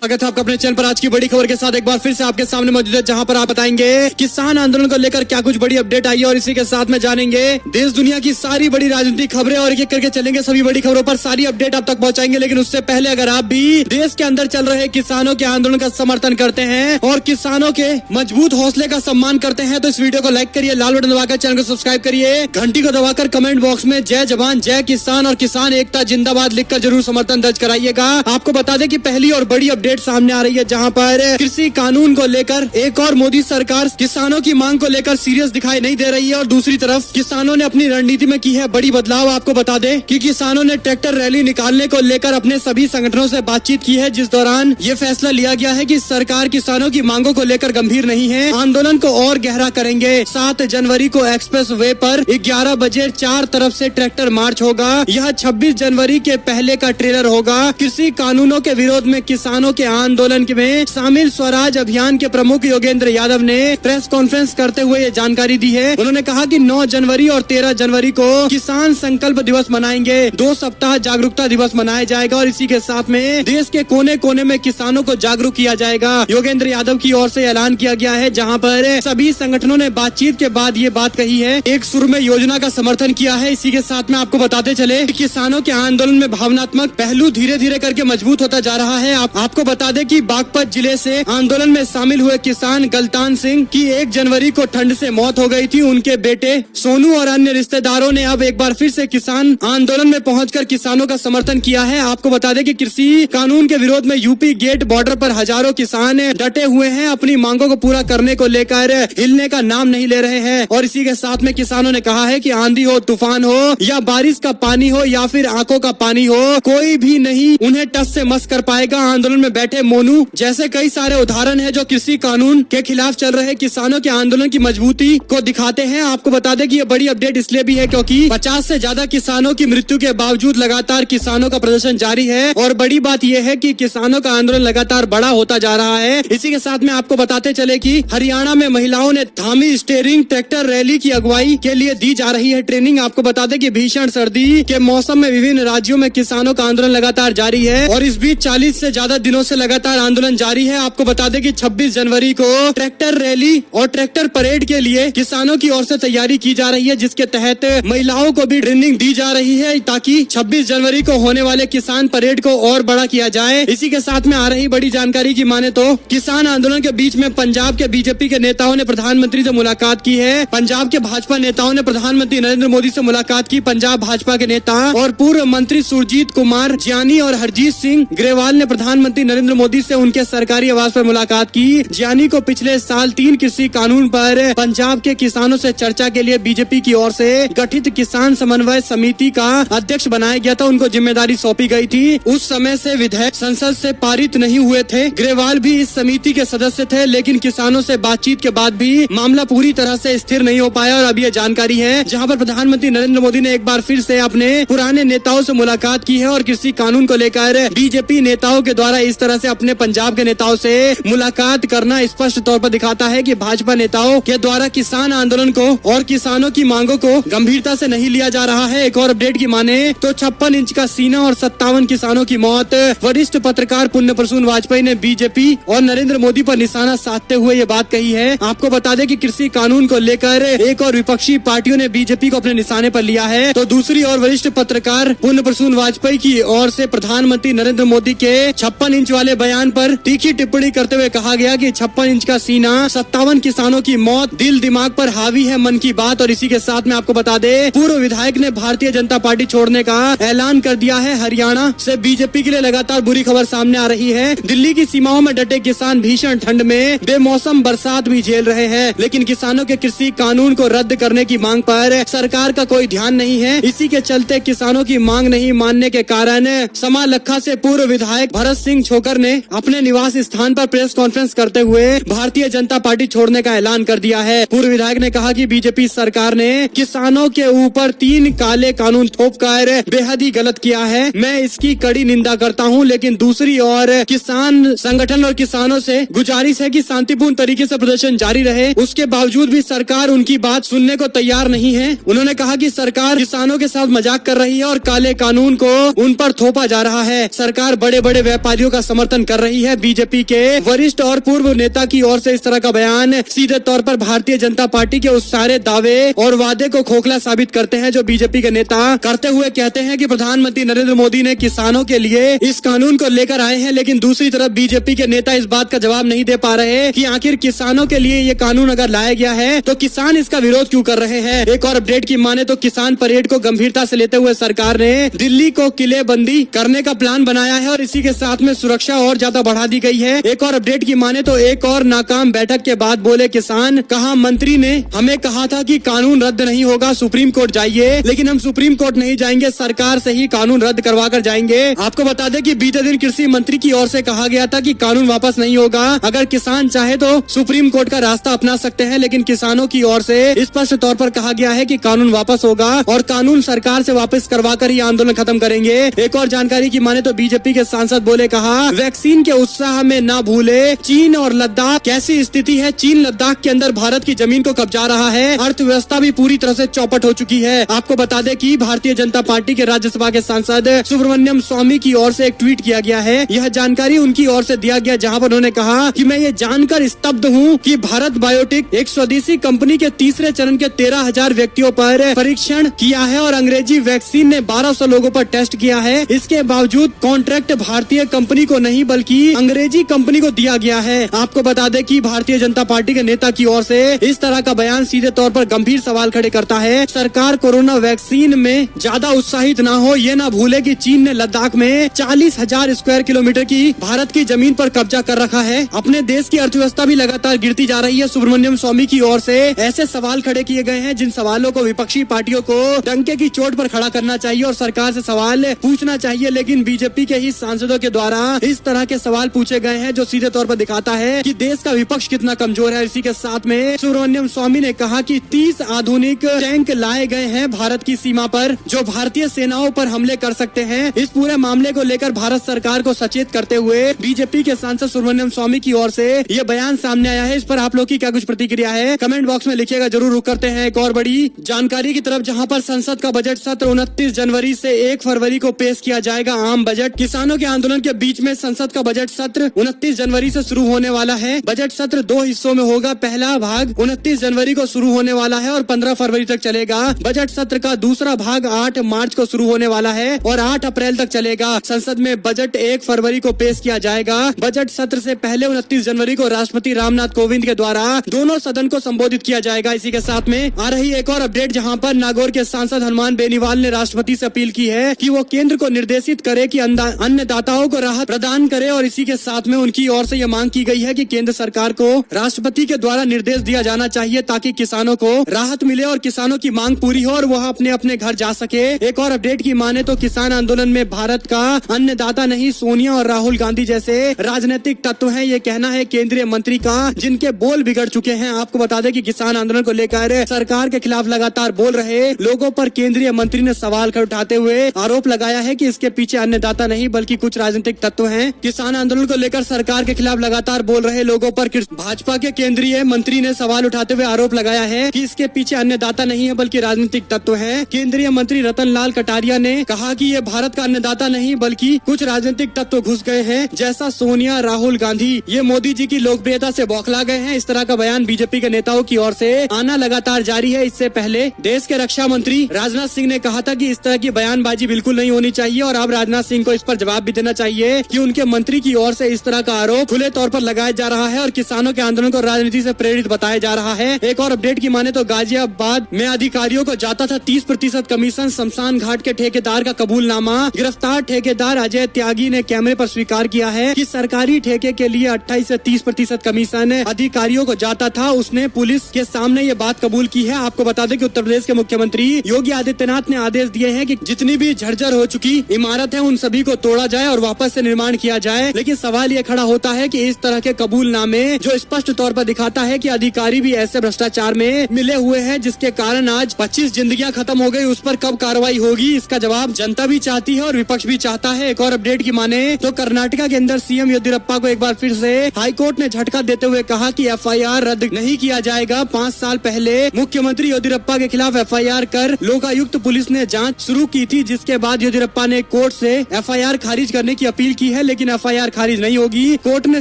स्वागत है आपका अपने चैनल पर। आज की बड़ी खबर के साथ एक बार फिर से आपके सामने मौजूद है, जहां पर आप बताएंगे किसान आंदोलन को लेकर क्या कुछ बड़ी अपडेट आई है और इसी के साथ में जानेंगे देश दुनिया की सारी बड़ी राजनीतिक खबरें और एक एक करके चलेंगे सभी बड़ी खबरों पर सारी अपडेट आप तक पहुंचाएंगे। लेकिन उससे पहले अगर आप भी देश के अंदर चल रहे किसानों के आंदोलन का समर्थन करते हैं और किसानों के मजबूत हौसले का सम्मान करते हैं तो इस वीडियो को लाइक करिए, लाल बटन दबाकर चैनल को सब्सक्राइब करिए, घंटी को दबाकर कमेंट बॉक्स में जय जवान जय किसान और किसान एकता जिंदाबाद लिखकर जरूर समर्थन दर्ज कराइएगा। आपको बता दें कि पहली और बड़ी अपडेट सामने आ रही है, जहां पर कृषि कानून को लेकर एक और मोदी सरकार किसानों की मांग को लेकर सीरियस दिखाई नहीं दे रही है और दूसरी तरफ किसानों ने अपनी रणनीति में की है बड़ी बदलाव। आपको बता दें कि किसानों ने ट्रैक्टर रैली निकालने को लेकर अपने सभी संगठनों से बातचीत की है, जिस दौरान ये फैसला लिया गया है कि सरकार किसानों की मांगों को लेकर गंभीर नहीं है, आंदोलन को और गहरा करेंगे। 7 जनवरी को एक्सप्रेस वे पर 11 बजे 4 तरफ से ट्रैक्टर मार्च होगा। यह 26 जनवरी के पहले का ट्रेलर होगा। कृषि कानूनों के विरोध में किसानों के आंदोलन में शामिल स्वराज अभियान के प्रमुख योगेंद्र यादव ने प्रेस कॉन्फ्रेंस करते हुए ये जानकारी दी है। उन्होंने कहा कि 9 जनवरी और 13 जनवरी को किसान संकल्प दिवस मनाएंगे। 2 सप्ताह जागरूकता दिवस मनाया जाएगा और इसी के साथ में देश के कोने कोने में किसानों को जागरूक किया जाएगा। योगेंद्र यादव की ओर से ऐलान किया गया है, जहां पर सभी संगठनों ने बातचीत के बाद ये बात कही है, एक सुर में योजना का समर्थन किया है। इसी के साथ में आपको बताते चले कि किसानों के आंदोलन में भावनात्मक पहलू धीरे धीरे करके मजबूत होता जा रहा है। आपको बता दें कि बागपत जिले से आंदोलन में शामिल हुए किसान गलतान सिंह की 1 जनवरी को ठंड से मौत हो गई थी। उनके बेटे सोनू और अन्य रिश्तेदारों ने अब एक बार फिर से किसान आंदोलन में पहुंचकर किसानों का समर्थन किया है। आपको बता दें कि कृषि कानून के विरोध में यूपी गेट बॉर्डर पर हजारों किसान डटे हुए हैं, अपनी मांगों को पूरा करने को लेकर हिलने का नाम नहीं ले रहे हैं। और इसी के साथ में किसानों ने कहा है कि आंधी हो, तूफान हो या बारिश का पानी हो या फिर आंखों का पानी हो, कोई भी नहीं उन्हें टस से मस कर पाएगा। आंदोलन में बैठे मोनू जैसे कई सारे उदाहरण है जो कृषि कानून के खिलाफ चल रहे किसानों के आंदोलन की मजबूती को दिखाते हैं। आपको बता दें कि ये बड़ी अपडेट इसलिए भी है क्योंकि 50 से ज्यादा किसानों की मृत्यु के बावजूद लगातार किसानों का प्रदर्शन जारी है और बड़ी बात यह है कि किसानों का आंदोलन लगातार बड़ा होता जा रहा है। इसी के साथ में आपको बताते चले कि हरियाणा में महिलाओं ने थामी स्टीयरिंग ट्रैक्टर रैली की अगुवाई के लिए दी जा रही है ट्रेनिंग। आपको बता दें कि भीषण सर्दी के मौसम में विभिन्न राज्यों में किसानों का आंदोलन लगातार जारी है और इस बीच 40 से ज्यादा दिनों से लगातार आंदोलन जारी है। आपको बता दें कि 26 जनवरी को ट्रैक्टर रैली और ट्रैक्टर परेड के लिए किसानों की ओर से तैयारी की जा रही है, जिसके तहत महिलाओं को भी ट्रेनिंग दी जा रही है ताकि 26 जनवरी को होने वाले किसान परेड को और बड़ा किया जाए। इसी के साथ में आ रही बड़ी जानकारी की माने तो किसान आंदोलन के बीच में पंजाब के बीजेपी के नेताओं ने प्रधानमंत्री से मुलाकात की है। पंजाब के भाजपा नेताओं ने प्रधानमंत्री नरेंद्र मोदी से मुलाकात की। पंजाब भाजपा के नेता और पूर्व मंत्री सुरजीत कुमार ज्ञानी और हरजीत सिंह ग्रेवाल ने प्रधानमंत्री नरेंद्र मोदी से उनके सरकारी आवास पर मुलाकात की। ज्ञानी को पिछले साल 3 कृषि कानून पर पंजाब के किसानों से चर्चा के लिए बीजेपी की ओर से गठित किसान समन्वय समिति का अध्यक्ष बनाया गया था, उनको जिम्मेदारी सौंपी गई थी। उस समय से विधेयक संसद से पारित नहीं हुए थे। ग्रेवाल भी इस समिति के सदस्य थे, लेकिन किसानों से बातचीत के बाद भी मामला पूरी तरह से स्थिर नहीं हो पाया और अब ये जानकारी है, जहां पर प्रधानमंत्री नरेंद्र मोदी ने एक बार फिर से अपने पुराने नेताओं से मुलाकात की है और कृषि कानून को लेकर बीजेपी नेताओं के द्वारा इस तरह से अपने पंजाब के नेताओं से मुलाकात करना स्पष्ट तौर पर दिखाता है कि भाजपा नेताओं के द्वारा किसान आंदोलन को और किसानों की मांगों को गंभीरता से नहीं लिया जा रहा है। एक और अपडेट की माने तो 56 इंच का सीना और 57 किसानों की मौत। वरिष्ठ पत्रकार पुण्य प्रसून वाजपेयी ने बीजेपी और नरेंद्र मोदी पर निशाना साधते हुए ये बात कही है। आपको बता दें कि कृषि कानून को लेकर एक और विपक्षी पार्टियों ने बीजेपी को अपने निशाने पर लिया है, तो दूसरी ओर वरिष्ठ पत्रकार पुण्य प्रसून वाजपेयी की ओर से प्रधानमंत्री नरेंद्र मोदी के 56 इंच वाले बयान पर तीखी टिप्पणी करते हुए कहा गया कि 56 इंच का सीना, 57 किसानों की मौत दिल दिमाग पर हावी है मन की बात। और इसी के साथ में आपको बता दें पूर्व विधायक ने भारतीय जनता पार्टी छोड़ने का ऐलान कर दिया है। हरियाणा से बीजेपी के लिए लगातार बुरी खबर सामने आ रही है। दिल्ली की सीमाओं में डटे किसान भीषण ठंड में बेमौसम बरसात भी झेल रहे हैं, लेकिन किसानों के कृषि कानून को रद्द करने की मांग पर सरकार का कोई ध्यान नहीं है। इसी के चलते किसानों की मांग नहीं मानने के कारण समालखा से पूर्व विधायक भरत सिंह छोकर ने अपने निवास स्थान पर प्रेस कॉन्फ्रेंस करते हुए भारतीय जनता पार्टी छोड़ने का ऐलान कर दिया है। पूर्व विधायक ने कहा कि बीजेपी सरकार ने किसानों के ऊपर 3 काले कानून थोपकर बेहद ही गलत किया है। मैं इसकी कड़ी निंदा करता हूं, लेकिन दूसरी ओर किसान संगठन और किसानों से गुजारिश है कि शांतिपूर्ण तरीके से प्रदर्शन जारी रहे। उसके बावजूद भी सरकार उनकी बात सुनने को तैयार नहीं है। उन्होंने कहा कि सरकार किसानों के साथ मजाक कर रही है और काले कानून को उन पर थोपा जा रहा है। सरकार बड़े बड़े व्यापारियों का समर्थन कर रही है। बीजेपी के वरिष्ठ और पूर्व नेता की ओर से इस तरह का बयान सीधे तौर पर भारतीय जनता पार्टी के उस सारे दावे और वादे को खोखला साबित करते हैं जो बीजेपी के नेता करते हुए कहते हैं कि प्रधानमंत्री नरेंद्र मोदी ने किसानों के लिए इस कानून को लेकर आए हैं, लेकिन दूसरी तरफ बीजेपी के नेता इस बात का जवाब नहीं दे पा रहे कि आखिर किसानों के लिए ये कानून अगर लाया गया है तो किसान इसका विरोध क्यों कर रहे हैं। एक और अपडेट की माने तो किसान परेड को गंभीरता से लेते हुए सरकार ने दिल्ली को किलेबंदी करने का प्लान बनाया है और इसी के साथ में सुरक्षा और ज्यादा बढ़ा दी गई है। एक और अपडेट की माने तो एक और नाकाम बैठक के बाद बोले किसान, कहा मंत्री ने हमें कहा था कि कानून रद्द नहीं होगा, सुप्रीम कोर्ट जाइए, लेकिन हम सुप्रीम कोर्ट नहीं जाएंगे, सरकार से ही कानून रद्द करवा कर जाएंगे। आपको बता दें कि बीते दिन कृषि मंत्री की ओर से कहा गया था कि कानून वापस नहीं होगा, अगर किसान चाहे तो सुप्रीम कोर्ट का रास्ता अपना सकते हैं, लेकिन किसानों की ओर से स्पष्ट तौर पर कहा गया है कि कानून वापस होगा और कानून सरकार से वापस करवा कर ये आंदोलन खत्म करेंगे। एक और जानकारी की माने तो बीजेपी के सांसद बोले, कहा वैक्सीन के उत्साह में ना भूले चीन और लद्दाख, कैसी स्थिति है, चीन लद्दाख के अंदर भारत की जमीन को कब्जा रहा है, अर्थव्यवस्था भी पूरी तरह से चौपट हो चुकी है। आपको बता दें कि भारतीय जनता पार्टी के राज्यसभा के सांसद सुब्रमण्यम स्वामी की ओर से एक ट्वीट किया गया है। यह जानकारी उनकी ओर से दिया गया जहां पर उन्होंने कहा कि मैं ये जानकर स्तब्ध हूं कि भारत बायोटेक एक स्वदेशी कंपनी के तीसरे चरण के 13,000 व्यक्तियों पर परीक्षण किया है और अंग्रेजी वैक्सीन ने 1200 लोगों पर टेस्ट किया है। इसके बावजूद कॉन्ट्रैक्ट भारतीय कंपनी को नहीं बल्कि अंग्रेजी कंपनी को दिया गया है। आपको बता दें कि भारतीय जनता पार्टी के नेता की ओर से इस तरह का बयान सीधे तौर पर गंभीर सवाल खड़े करता है। सरकार कोरोना वैक्सीन में ज्यादा उत्साहित ना हो, ये ना भूले कि चीन ने लद्दाख में 40,000 स्क्वायर किलोमीटर की भारत की जमीन पर कब्जा कर रखा है। अपने देश की अर्थव्यवस्था भी लगातार गिरती जा रही है। सुब्रमण्यम स्वामी की ओर से ऐसे सवाल खड़े किए गए हैं जिन सवालों को विपक्षी पार्टियों को डंके की चोट पर खड़ा करना चाहिए और सरकार से सवाल पूछना चाहिए, लेकिन बीजेपी के ही सांसदों के द्वारा इस तरह के सवाल पूछे गए हैं जो सीधे तौर पर दिखाता है कि देश का विपक्ष कितना कमजोर है। इसी के साथ में सुब्रमण्यम स्वामी ने कहा कि 30 आधुनिक टैंक लाए गए हैं भारत की सीमा पर जो भारतीय सेनाओं पर हमले कर सकते हैं। इस पूरे मामले को लेकर भारत सरकार को सचेत करते हुए बीजेपी के सांसद सुब्रमण्यम स्वामी की ओर से ये बयान सामने आया है। इस पर आप लोग की क्या कुछ प्रतिक्रिया है, कमेंट बॉक्स में लिखिएगा जरूर। रुक करते हैं एक और बड़ी जानकारी की तरफ जहां पर संसद का बजट सत्र 29 जनवरी से 1 फरवरी को पेश किया जाएगा। आम बजट किसानों के आंदोलन के बीच में संसद का बजट सत्र 29 जनवरी से शुरू होने वाला है। बजट सत्र 2 हिस्सों में होगा। पहला भाग 29 जनवरी को शुरू होने वाला है और 15 फरवरी तक चलेगा। बजट सत्र का दूसरा भाग 8 मार्च को शुरू होने वाला है और 8 अप्रैल तक चलेगा। संसद में बजट 1 फरवरी को पेश किया जाएगा। बजट सत्र से पहले 29 जनवरी को राष्ट्रपति रामनाथ कोविंद के द्वारा दोनों सदन को संबोधित किया जाएगा। इसी के साथ में आ रही एक और अपडेट जहां पर नागौर के सांसद हनुमान बेनीवाल ने राष्ट्रपति से अपील की है कि वो केंद्र को निर्देशित करे कि अन्नदाताओं को राहत प्रदान करे और इसी के साथ में उनकी ओर से ये मांग की गई है कि केंद्र सरकार को राष्ट्रपति के द्वारा निर्देश दिया जाना चाहिए ताकि किसानों को राहत मिले और किसानों की मांग पूरी हो और वह अपने अपने घर जा सके। एक और अपडेट की माने तो किसान आंदोलन में भारत का अन्नदाता नहीं सोनिया और राहुल गांधी जैसे राजनीतिक तत्व हैं, ये कहना है केंद्रीय मंत्री का जिनके बोल बिगड़ चुके हैं। आपको बता दें कि किसान आंदोलन को लेकर सरकार के खिलाफ लगातार बोल रहे लोगों पर केंद्रीय मंत्री ने सवाल उठाते हुए आरोप लगाया है कि इसके पीछे अन्नदाता नहीं बल्कि कुछ राजनीतिक तत्व हैं। किसान आंदोलन को लेकर सरकार के खिलाफ लगातार बोल रहे लोगों पर भाजपा के केंद्रीय मंत्री ने सवाल उठाते हुए आरोप लगाया है कि इसके पीछे अन्नदाता नहीं है बल्कि राजनीतिक तत्व हैं। केंद्रीय मंत्री रतन लाल कटारिया ने कहा कि ये भारत का अन्नदाता नहीं बल्कि कुछ राजनीतिक तत्व घुस गए हैं, जैसा सोनिया राहुल गांधी ये मोदी जी की लोकप्रियता से बौखला गए हैं। इस तरह का बयान बीजेपी के नेताओं की ओर से आना लगातार जारी है। इससे पहले देश के रक्षा मंत्री राजनाथ सिंह ने कहा था कि इस तरह की बयानबाजी बिल्कुल नहीं होनी चाहिए और अब राजनाथ सिंह को इस पर जवाब भी देना चाहिए कि उनके मंत्री की ओर से इस तरह का आरोप खुले तौर पर लगाया जा रहा है और किसानों के आंदोलन को राजनीति से प्रेरित बताया जा रहा है। एक और अपडेट की माने तो गाजियाबाद में अधिकारियों को जाता था 30% कमीशन, शमशान घाट के ठेकेदार का कबूलनामा। गिरफ्तार ठेकेदार अजय त्यागी ने कैमरे पर स्वीकार किया है कि सरकारी ठेके के लिए 28 से 30% कमीशन अधिकारियों को जाता था। उसने पुलिस के सामने ये बात कबूल की है। आपको बता दें कि उत्तर प्रदेश के मुख्यमंत्री योगी आदित्यनाथ ने आदेश दिए हैं कि जितनी भी जर्जर हो चुकी इमारत है उन सभी को तोड़ा जाए और वापस से निर्माण किया जाए। लेकिन सवाल ये खड़ा होता है कि इस तरह के कबूलनामे जो स्पष्ट तौर पर दिखाता है कि अधिकारी भी ऐसे भ्रष्टाचार में मिले हुए हैं जिसके कारण आज 25 जिंदगियां खत्म हो गई, उस पर कब कार्रवाई होगी, इसका जवाब जनता भी चाहती है और विपक्ष भी चाहता है। एक और अपडेट की माने तो कर्नाटका के अंदर सीएम येदियुरप्पा को एक बार फिर से हाईकोर्ट ने झटका देते हुए कहा कि एफआईआर रद्द नहीं किया जाएगा। 5 साल पहले मुख्यमंत्री येदियुरप्पा के खिलाफ एफआईआर कर लोकायुक्त पुलिस ने जांच शुरू की थी, जिसके बाद येदियुरप्पा ने कोर्ट से एफआईआर खारिज करने की अपील की है। लेकिन FIR खारिज नहीं होगी। कोर्ट ने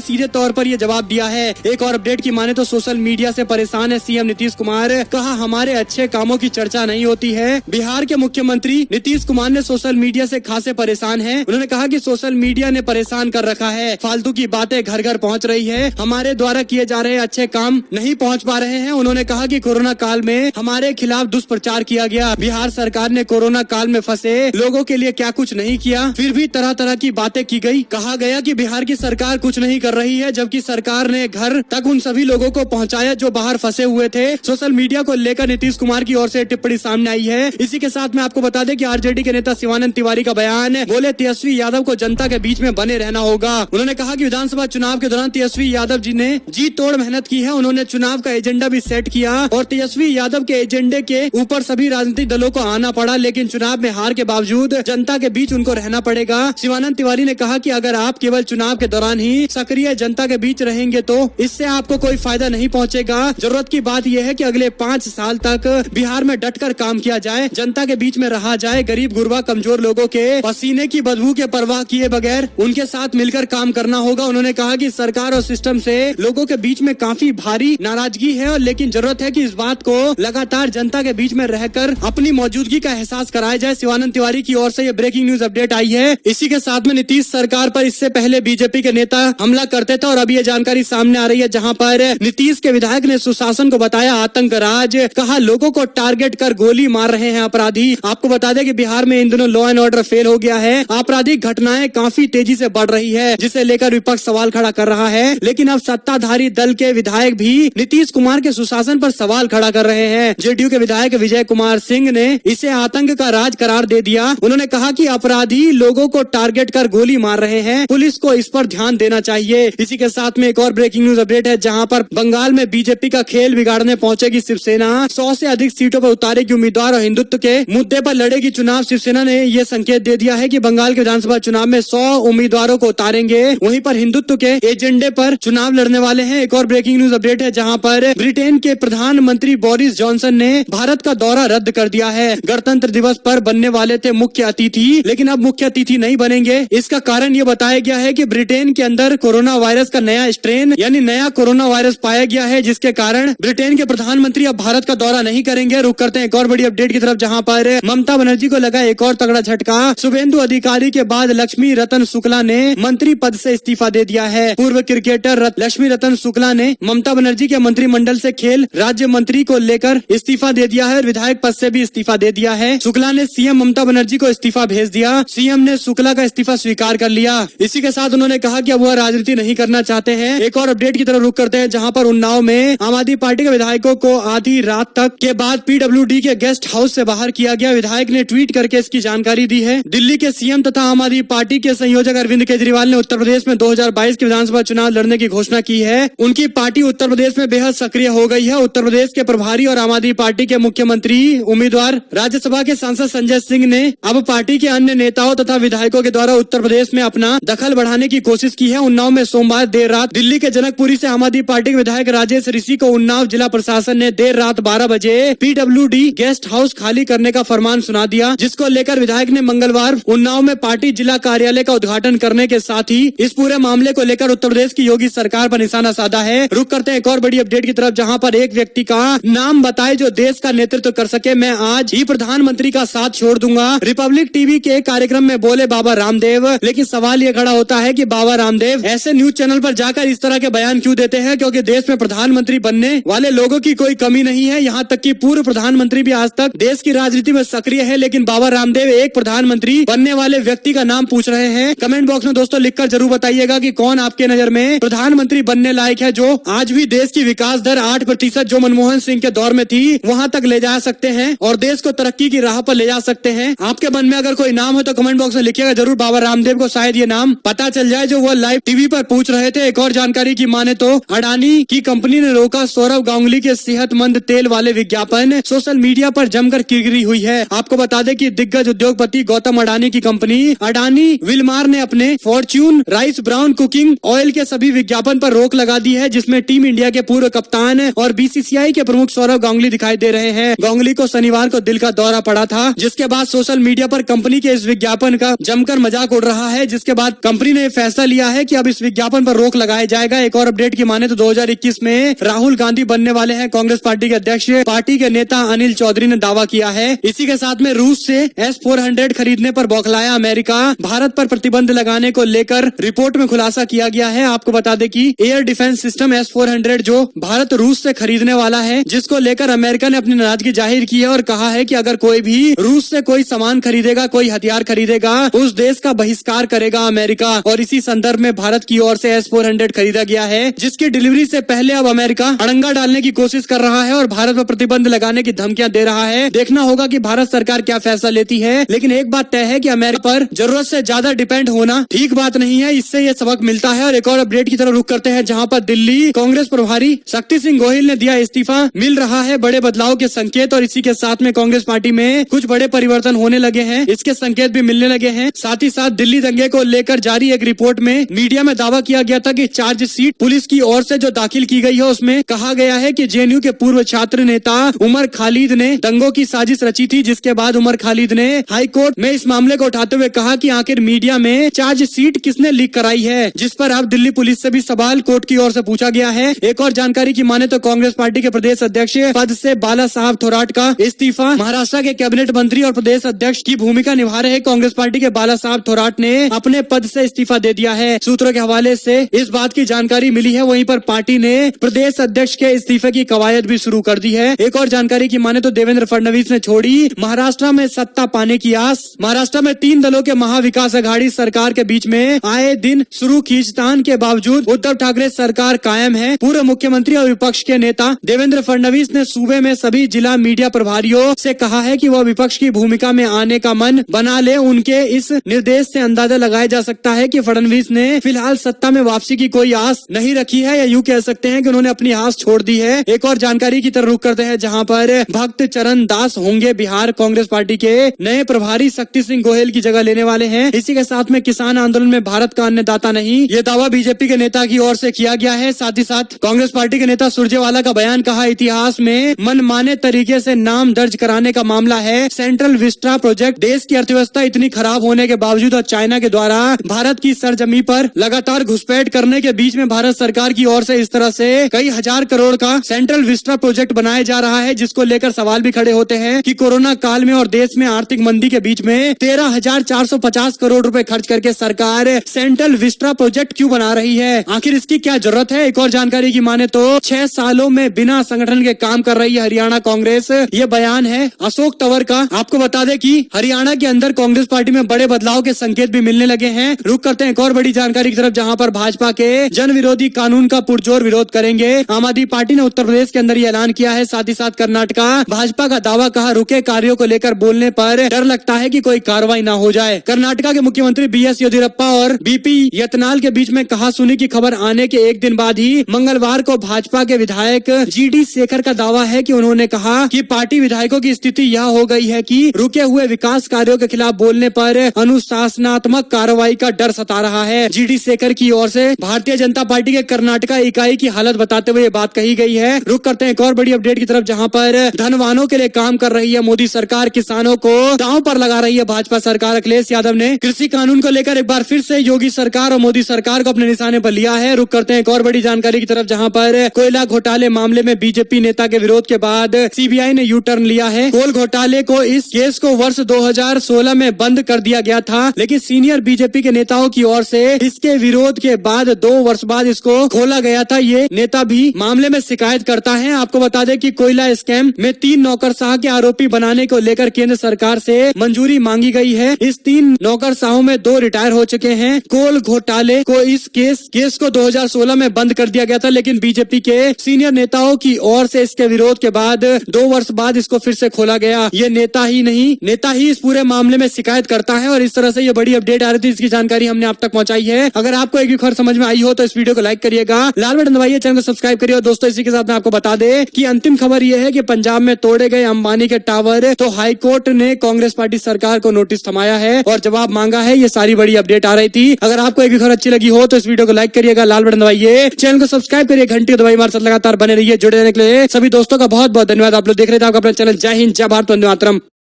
सीधे तौर पर यह जवाब दिया है। एक और अपडेट की माने तो सोशल मीडिया से परेशान है सीएम नीतीश कुमार। कहा हमारे अच्छे कामों की चर्चा नहीं होती है। बिहार के मुख्यमंत्री नीतीश कुमार ने सोशल मीडिया से खासे परेशान है। उन्होंने कहा कि सोशल मीडिया ने परेशान कर रखा है, फालतू की बातें घर घर पहुंच रही है, हमारे द्वारा किए जा रहे अच्छे काम नहीं पहुंच पा रहे हैं। उन्होंने कहा कि कोरोना काल में हमारे खिलाफ दुष्प्रचार किया गया। बिहार सरकार ने कोरोना काल में फंसे लोगों के लिए क्या कुछ नहीं किया, फिर भी तरह तरह की बातें की गई। कहा गया कि बिहार की सरकार कुछ नहीं कर रही है, जबकि सरकार ने घर तक उन सभी लोगों को पहुंचाया जो बाहर फंसे हुए थे। सोशल मीडिया को लेकर नीतीश कुमार की ओर से टिप्पणी सामने आई है। इसी के साथ में आपको बता दें कि आरजेडी के नेता शिवानंद तिवारी का बयान, बोले तेजस्वी यादव को जनता के बीच में बने रहना होगा। उन्होंने कहा कि विधानसभा चुनाव के दौरान तेजस्वी यादव जी ने जी तोड़ मेहनत की है। उन्होंने चुनाव का एजेंडा भी सेट किया और तेजस्वी यादव के एजेंडे के ऊपर सभी राजनीतिक दलों को आना पड़ा, लेकिन चुनाव में हार के बावजूद जनता के बीच उनको रहना पड़ेगा। शिवानंद तिवारी ने कहा कि अगर आप केवल चुनाव के दौरान ही सक्रिय जनता के बीच रहेंगे तो इससे आपको कोई फायदा नहीं पहुंचेगा। जरूरत की बात यह है कि अगले 5 साल तक बिहार में डटकर काम किया जाए, जनता के बीच में रहा जाए, गरीब गुरबा कमजोर लोगों के पसीने की बदबू के परवाह किए बगैर उनके साथ मिलकर काम करना होगा। उन्होंने कहा कि सरकार और सिस्टम से लोगों के बीच में काफी भारी नाराजगी है, और लेकिन जरूरत है कि इस बात को लगातार जनता के बीच में रहकर अपनी मौजूदगी का एहसास कराया जाए। शिवानंद तिवारी की ओर से ये ब्रेकिंग न्यूज अपडेट आई है। इसी के साथ में नीतीश सरकार पर इससे पहले बीजेपी के नेता हमला करते थे और अभी ये जानकारी सामने आ रही है, जहां पर नीतीश के विधायक ने सुशासन को बताया आतंक राज। कहा लोगों को टारगेट कर गोली मार रहे हैं अपराधी। आपको बता दें कि बिहार में इन दिनों लॉ एंड ऑर्डर फेल हो गया है, आपराधिक घटनाएं काफी तेजी से बढ़ रही है, जिसे लेकर विपक्ष सवाल खड़ा कर रहा है। लेकिन अब सत्ताधारी दल के विधायक भी नीतीश कुमार के सुशासन पर सवाल खड़ा कर रहे हैं। जेडीयू के विधायक विजय कुमार सिंह ने इसे आतंक का राज करार दे दिया। उन्होंने कहा कि अपराधी लोगों को टारगेट कर गोली मार रहे हैं, पुलिस को इस पर ध्यान देना चाहिए। इसी के साथ में एक और ब्रेकिंग न्यूज अपडेट है, जहां पर बंगाल में बीजेपी का खेल बिगाड़ने पहुंचेगी शिवसेना। 100 से अधिक सीटों पर उतारेगी उम्मीदवार और हिंदुत्व के मुद्दे पर लड़ेगी चुनाव। शिवसेना ने यह संकेत दे दिया है कि बंगाल के विधानसभा चुनाव में 100 उम्मीदवारों को उतारेंगे, वहीं पर हिंदुत्व के एजेंडे पर चुनाव लड़ने वाले हैं। एक और ब्रेकिंग न्यूज अपडेट है, जहां पर ब्रिटेन के प्रधानमंत्री बोरिस जॉनसन ने भारत का दौरा रद्द कर दिया है। गणतंत्र दिवस पर बनने वाले थे मुख्य अतिथि, लेकिन अब मुख्य अतिथि नहीं बनेंगे। इसका कारण ये बताया गया है कि ब्रिटेन के अंदर कोरोना वायरस का नया स्ट्रेन यानी नया कोरोना वायरस पाया गया है, जिसके कारण ब्रिटेन के प्रधानमंत्री अब भारत का दौरा नहीं करेंगे। रुक करते हैं एक और बड़ी अपडेट की तरफ, जहां पर ममता बनर्जी को लगा एक और तगड़ा झटका। शुभेंदु अधिकारी के बाद लक्ष्मी रतन शुक्ला ने मंत्री पद से इस्तीफा दे दिया है। पूर्व क्रिकेटर लक्ष्मी रतन शुक्ला ने ममता बनर्जी के मंत्रिमंडल से खेल राज्य मंत्री को लेकर इस्तीफा दे दिया है और विधायक पद से भी इस्तीफा दे दिया है। शुक्ला ने सीएम ममता बनर्जी को इस्तीफा भेज दिया। सीएम ने शुक्ला का इस्तीफा स्वीकार कर लिया। इसी के साथ उन्होंने कहा कि अब वह राजनीति नहीं करना चाहते हैं। एक और अपडेट की तरफ रुक करते हैं, जहां पर उन्नाव में आम आदमी पार्टी के विधायकों को आधी रात तक के बाद पीडब्ल्यूडी के गेस्ट हाउस से बाहर किया गया। विधायक ने ट्वीट करके इसकी जानकारी दी है। दिल्ली के सीएम तथा आम आदमी पार्टी के संयोजक अरविंद केजरीवाल ने उत्तर प्रदेश में 2022 के विधानसभा चुनाव लड़ने की घोषणा की है। उनकी पार्टी उत्तर प्रदेश में बेहद सक्रिय हो गई है। उत्तर प्रदेश के प्रभारी और आम आदमी पार्टी के मुख्यमंत्री उम्मीदवार राज्यसभा के सांसद संजय सिंह ने अब पार्टी के अन्य नेताओं तथा विधायकों के द्वारा उत्तर प्रदेश में अपना दखल बढ़ाने की कोशिश की है। उन्नाव में सोमवार देर रात दिल्ली के जनकपुरी से आम आदमी पार्टी के विधायक राजेश ऋषि को उन्नाव जिला प्रशासन ने देर रात 12 बजे पीडब्ल्यूडी गेस्ट हाउस खाली करने का फरमान सुना दिया, जिसको लेकर विधायक ने मंगलवार उन्नाव में पार्टी जिला कार्यालय का उद्घाटन करने के साथ ही इस पूरे मामले को लेकर उत्तर प्रदेश की योगी सरकार पर निशाना साधा है। रुक करते हैं एक और बड़ी अपडेट की तरफ, जहां पर एक व्यक्ति का नाम बताए जो देश का नेतृत्व कर सके। मैं आज ही प्रधानमंत्री का साथ छोड़ दूंगा, रिपब्लिक टीवी के एक कार्यक्रम में बोले बाबा रामदेव। लेकिन सवाल ये खड़ा होता है कि बाबा रामदेव ऐसे न्यूज चैनल पर जाकर इस तरह के बयान क्यों देते हैं, क्योंकि देश में प्रधानमंत्री बनने वाले लोगों की कोई कमी नहीं है। यहाँ तक कि पूर्व प्रधानमंत्री भी आज तक देश की राजनीति में सक्रिय है, लेकिन बाबा रामदेव एक प्रधानमंत्री बनने वाले व्यक्ति का नाम पूछ रहे हैं। कमेंट बॉक्स में दोस्तों लिखकर जरूर बताइएगा कि कौन आपके नजर में प्रधानमंत्री बनने लायक है, जो आज भी देश की विकास दर 8% जो मनमोहन सिंह के दौर में थी वहां तक ले जा सकते हैं और देश को तरक्की की राह पर ले जा सकते हैं। आपके मन में अगर कोई नाम हो तो कमेंट बॉक्स में लिखिएगा जरूर। बाबा रामदेव को शायद ये नाम पता चल जाए जो वो लाइव टीवी पर पूछ रहे थे। एक और जानकारी की माने तो अडानी की कंपनी ने रोका सौरव गांगुली के सेहतमंद तेल वाले विज्ञापन। सोशल मीडिया पर जमकर किरकिरी हुई है। आपको बता दें कि दिग्गज उद्योगपति गौतम अडानी की कंपनी अडानी विलमार ने अपने Fortune rice brown cooking oil के सभी विज्ञापन पर रोक लगा दी है, जिसमें टीम इंडिया के पूर्व कप्तान और बीसीसीआई के प्रमुख सौरव गांगुली दिखाई दे रहे हैं। गांगुली को शनिवार को दिल का दौरा पड़ा था, जिसके बाद सोशल मीडिया पर कंपनी के इस विज्ञापन का जमकर मजाक उड़ रहा है, जिसके जिसके बाद कंपनी ने फैसला लिया है कि अब इस विज्ञापन पर रोक लगाया जाएगा। एक और अपडेट की माने तो 2021 में राहुल गांधी बनने वाले हैं कांग्रेस पार्टी के अध्यक्ष। पार्टी के नेता अनिल चौधरी ने दावा किया है। इसी के साथ में रूस से S-400 खरीदने पर बौखलाया अमेरिका। भारत पर प्रतिबंध लगाने को लेकर रिपोर्ट में खुलासा किया गया है। आपको बता दें कि एयर डिफेंस सिस्टम S-400 जो भारत रूस से खरीदने वाला है, जिसको लेकर अमेरिका ने अपनी नाराजगी जाहिर की है और कहा है कि अगर कोई भी रूस से कोई सामान खरीदेगा, कोई हथियार खरीदेगा, उस देश का बहिष्कार करेगा अमेरिका। और इसी संदर्भ में भारत की ओर से S-400 खरीदा गया है, जिसकी डिलीवरी से पहले अब अमेरिका अड़ंगा डालने की कोशिश कर रहा है और भारत पर प्रतिबंध लगाने की धमकियां दे रहा है। देखना होगा कि भारत सरकार क्या फैसला लेती है, लेकिन एक बात तय है कि अमेरिका पर जरूरत से ज्यादा डिपेंड होना ठीक बात नहीं है। इससे ये सबक मिलता है। और एक और अपडेट की तरफ रुख करते हैं, जहां पर दिल्ली कांग्रेस प्रभारी शक्ति सिंह गोहिल ने दिया इस्तीफा। मिल रहा है बड़े बदलाव के संकेत और इसी के साथ में कांग्रेस पार्टी में कुछ बड़े परिवर्तन होने लगे हैं, इसके संकेत भी मिलने लगे हैं। साथ ही साथ दिल्ली दंगे को लेकर जारी एक रिपोर्ट में मीडिया में दावा किया गया था कि चार्जशीट पुलिस की ओर से जो दाखिल की गई है उसमें कहा गया है कि जेएनयू के पूर्व छात्र नेता उमर खालिद ने दंगों की साजिश रची थी, जिसके बाद उमर खालिद ने हाई कोर्ट में इस मामले को उठाते हुए कहा कि आखिर मीडिया में चार्जशीट किसने लीक कराई है, जिस पर अब दिल्ली पुलिस से भी सवाल कोर्ट की ओर से पूछा गया है। एक और जानकारी की माने तो कांग्रेस पार्टी के प्रदेश अध्यक्ष पद से बाला साहब थोराट का इस्तीफा। महाराष्ट्र के कैबिनेट मंत्री और प्रदेश अध्यक्ष की भूमिका निभा रहे कांग्रेस पार्टी के बाला साहब थोराट ने अपने पद से इस्तीफा दे दिया है। सूत्रों के हवाले से इस बात की जानकारी मिली है। वहीं पर पार्टी ने प्रदेश अध्यक्ष के इस्तीफे की कवायद भी शुरू कर दी है। एक और जानकारी की माने तो देवेंद्र फडणवीस ने छोड़ी महाराष्ट्र में सत्ता पाने की आस। महाराष्ट्र में 3 दलों के महाविकास अघाड़ी सरकार के बीच में आए दिन शुरू खींचतान के बावजूद उद्धव ठाकरे सरकार कायम है। पूर्व मुख्यमंत्री और विपक्ष के नेता देवेंद्र फडणवीस ने सूबे में सभी जिला मीडिया प्रभारियों से कहा है कि वह विपक्ष की भूमिका में आने का मन बना ले। उनके इस निर्देश से अंदाजा लगाया जा सकता है कि फडणवीस ने फिलहाल सत्ता में वापसी की कोई आस नहीं रखी है, या यूं कह सकते हैं कि उन्होंने अपनी आस छोड़ दी है। एक और जानकारी की तरफ रुख करते हैं, जहां पर भक्त चरण दास होंगे बिहार कांग्रेस पार्टी के नए प्रभारी। शक्ति सिंह गोहिल की जगह लेने वाले हैं। इसी के साथ में किसान आंदोलन में भारत का अन्नदाता नहीं, ये दावा बीजेपी के नेता की ओर से किया गया है। साथ ही साथ कांग्रेस पार्टी के नेता सुरजेवाला का बयान, कहा इतिहास में मनमाने तरीके से नाम दर्ज कराने का मामला है सेंट्रल विस्टा प्रोजेक्ट। देश की अर्थव्यवस्था इतनी खराब होने के बावजूद और चाइना के द्वारा भारत की सरजमी पर लगातार घुसपैठ करने के बीच में भारत सरकार की ओर से इस तरह से कई हजार करोड़ का सेंट्रल विस्टा प्रोजेक्ट बनाया जा रहा है, जिसको लेकर सवाल भी खड़े होते हैं कि कोरोना काल में और देश में आर्थिक मंदी के बीच में 13,450 करोड़ रुपए खर्च करके सरकार सेंट्रल विस्टा प्रोजेक्ट क्यों बना रही है, आखिर इसकी क्या जरूरत है। एक और जानकारी की माने तो 6 सालों में बिना संगठन के काम कर रही है हरियाणा कांग्रेस। ये बयान है अशोक तंवर का। आपको बता दें कि हरियाणा के अंदर कांग्रेस पार्टी में बड़े बदलाव के संकेत भी मिलने लगे हैं। रुक करते हैं एक और बड़ी जानकारी की तरफ, जहां पर भाजपा के जन विरोधी कानून का पुरजोर विरोध करेंगे। आम आदमी पार्टी ने उत्तर प्रदेश के अंदर ये ऐलान किया है। साथ ही साथ कर्नाटका भाजपा का दावा, कहा रुके कार्यों को लेकर बोलने पर डर लगता है कि कोई कार्रवाई न हो जाए। कर्नाटका के मुख्यमंत्री BS येदियुरप्पा और BP यतनाल के बीच में कहा सुनी की खबर आने के एक दिन बाद ही मंगलवार को भाजपा के विधायक GD शेखर का दावा है कि उन्होंने कहा कि पार्टी विधायकों की स्थिति यह हो गई है कि रुके हुए विकास कार्यों के खिलाफ बोलने पर अनुशासनात्मक कार्रवाई का डर सता रहा है। GD शेखर की ओर से भारतीय जनता पार्टी के कर्नाटका इकाई की हालत बताते हुए ये बात कही गई है। रुक करते हैं एक और बड़ी अपडेट की तरफ, जहां पर धनवानों के लिए काम कर रही है मोदी सरकार, किसानों को दांव पर लगा रही है भाजपा सरकार। अखिलेश यादव ने कृषि कानून को लेकर एक बार फिर से योगी सरकार और मोदी सरकार को अपने निशाने पर लिया है। रुक करते हैं एक और बड़ी जानकारी की तरफ, जहां पर कोयला घोटाले मामले में बीजेपी नेता के विरोध के बाद CBI ने यू टर्न लिया है। कोल घोटाले को इस केस को वर्ष 2016 में बंद कर दिया गया था, लेकिन सीनियर बीजेपी के नेताओं की ओर से इसके विरोध के बाद 2 वर्ष बाद इसको खोला गया था। ये नेता भी मामले में शिकायत करता है। आपको बता दें कि कोयला स्कैम में 3 नौकरशाह के आरोपी बनाने को लेकर केंद्र सरकार से मंजूरी मांगी गई है। इस 3 नौकरशाहों में 2 रिटायर हो चुके हैं। कोल घोटाले को इस केस को 2016 में बंद कर दिया गया था, लेकिन बीजेपी के सीनियर नेताओं की ओर से इसके विरोध के बाद 2 वर्ष बाद इसको फिर से खोला गया। ये नेता ही इस पूरे मामले में शिकायत करता है और इस तरह से ये बड़ी अपडेट आ रही थी, इसकी जानकारी हमने आप तक पहुंचाई है। अगर आपको एक भी खबर समझ में आई हो तो इस वीडियो को लाइक करिएगा, लाल बटन दबाइए, चैनल को सब्सक्राइब करिए। और दोस्तों इसी के साथ मैं आपको बता दे कि अंतिम खबर यह है कि पंजाब में तोड़े गए अंबानी के टावर, तो हाईकोर्ट ने कांग्रेस पार्टी सरकार को नोटिस थमाया है और जवाब मांगा है। ये सारी बड़ी अपडेट आ रही थी। अगर आपको एक भी खबर अच्छी लगी हो तो इस वीडियो को लाइक करिएगा, लाल बटन दबाइए, चैनल को सब्सक्राइब करिए, घंटी दबाइए, हमारे साथ लगातार बने रहिए। जुड़े रहने के लिए सभी दोस्तों का बहुत बहुत धन्यवाद। आप लोग देख रहे थे आपका अपना चैनल। जय हिंद, जय भारत, वंदे मातरम।